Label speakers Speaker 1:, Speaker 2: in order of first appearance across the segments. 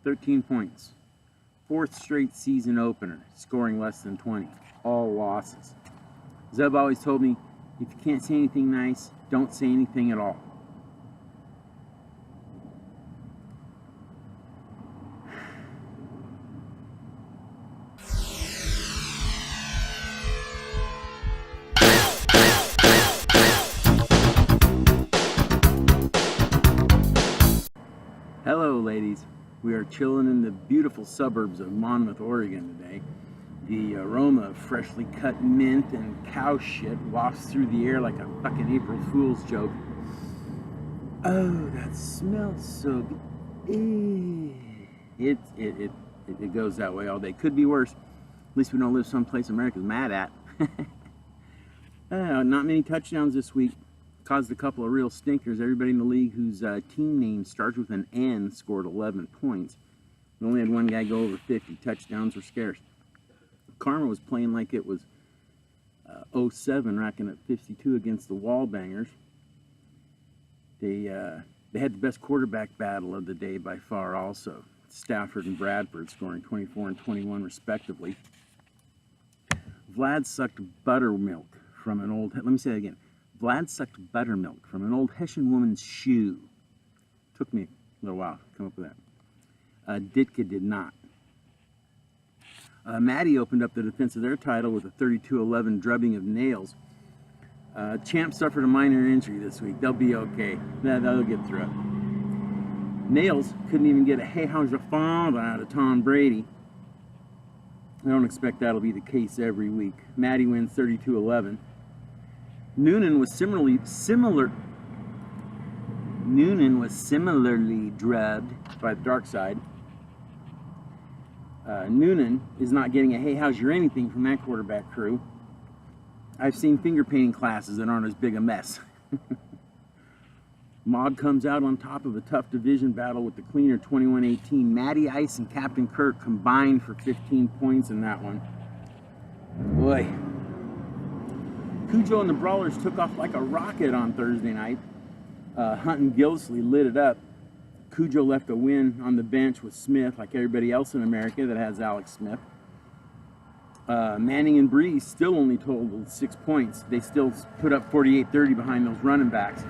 Speaker 1: 13 points. Fourth straight season opener, scoring less than 20. All losses. Zeb always told me, if you can't say anything nice, don't say anything at all. Hello, ladies. We are chilling in the beautiful suburbs of Monmouth, Oregon today. The aroma of freshly cut mint and cow shit wafts through the air like a fucking April Fool's joke. Oh, that smells so good. It goes that way all day. Could be worse. At least we don't live someplace America's mad at. Not many touchdowns this week. Caused a couple of real stinkers. Everybody in the league whose team name starts with an N scored 11 points. We only had one guy go over 50. Touchdowns were scarce. Karma was playing like it was 07, racking up 52 against the Wallbangers. They had the best quarterback battle of the day by far also. Stafford and Bradford scoring 24 and 21 respectively. Vlad sucked buttermilk from an old... Let me say that again. Vlad sucked buttermilk from an old Hessian woman's shoe. Took me a little while to come up with that. Ditka did not. Maddie opened up the defense of their title with a 32-11 drubbing of Nails. Champ suffered a minor injury this week. They'll be okay. They'll get through it. Nails couldn't even get a "Hey, how's your father?" out of Tom Brady. I don't expect that'll be the case every week. Maddie wins 32-11. Noonan was similarly drubbed by the dark side. Noonan is not getting a "Hey, how's your anything" from that quarterback crew. I've seen finger painting classes that aren't as big a mess. Mog comes out on top of a tough division battle with the cleaner 21-18. Matty Ice and Captain Kirk combined for 15 points in that one. Boy. Cujo and the Brawlers took off like a rocket on Thursday night. Hunt and Gildesley lit it up. Cujo left a win on the bench with Smith, like everybody else in America that has Alex Smith. Manning and Breeze still only totaled 6 points. They still put up 48-30 behind those running backs.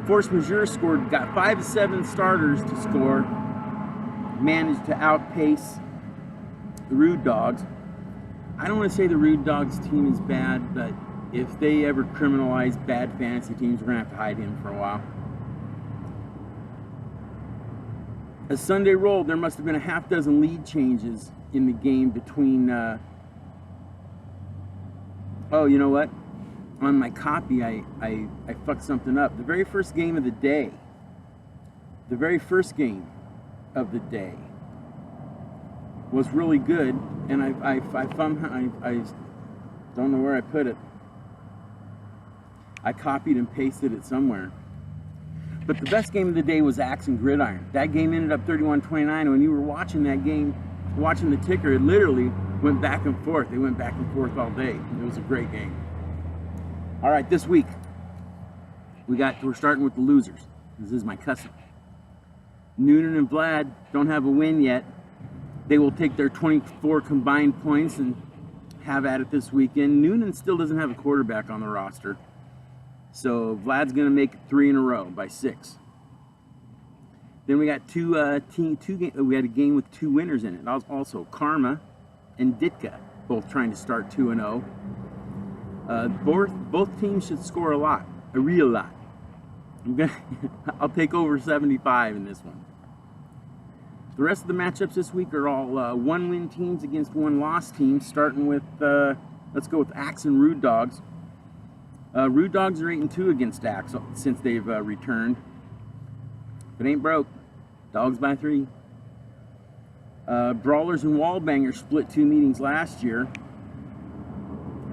Speaker 1: Force Majeure got 5 of 7 starters to score. Managed to outpace the Rude Dogs. I don't want to say the Rude Dogs team is bad, but if they ever criminalize bad fantasy teams, we're going to have to hide him for a while. As Sunday rolled, there must have been a half dozen lead changes in the game between... Oh, you know what? On my copy, I fucked something up. The very first game of the day was really good, and I don't know where I put it. I copied and pasted it somewhere. But the best game of the day was Axe and Gridiron. That game ended up 31-29. When you were watching that game, watching the ticker, it literally went back and forth. They went back and forth all day. It was a great game. All right, this week, we're starting with the losers. This is my cousin. Noonan and Vlad don't have a win yet. They will take their 24 combined points and have at it this weekend. Noonan still doesn't have a quarterback on the roster. So Vlad's going to make it 3 in a row by 6. Then we got we had a game with 2 winners in it. That was also Karma and Ditka, both trying to start 2-0. Both teams should score a real lot. I'll take over 75 in this one. The rest of the matchups this week are all 1-win teams against 1-loss teams, starting with, let's go with Axe and Rude Dogs. Rude Dogs are 8-2 against Axe since they've returned. If it ain't broke, dogs by 3. Brawlers and Wallbangers split 2 meetings last year.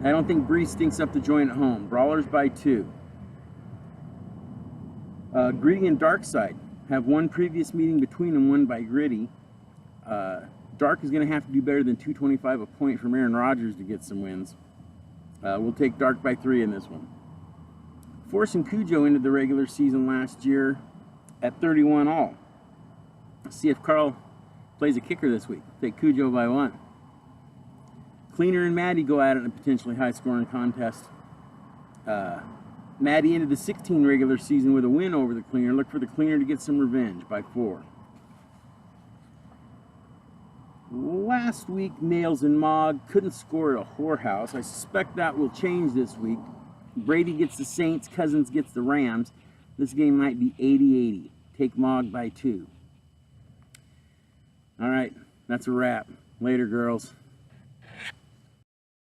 Speaker 1: I don't think Bree stinks up the joint at home. Brawlers by 2. Gritty and Darkside have 1 previous meeting between them, won by Gritty. Dark is going to have to do better than 225 a point from Aaron Rodgers to get some wins. We'll take Dark by 3 in this one. Force and Cujo ended the regular season last year at 31 all. See if Carl plays a kicker this week. Take Cujo by 1. Cleaner and Maddie go at it in a potentially high-scoring contest. Maddie ended the 16 regular season with a win over the Cleaner. Look for the Cleaner to get some revenge by 4. Last week, Nails and Mog couldn't score at a whorehouse. I suspect that will change this week. Brady gets the Saints, Cousins gets the Rams. This game might be 80-80. Take Mog by 2. All right, that's a wrap. Later, girls.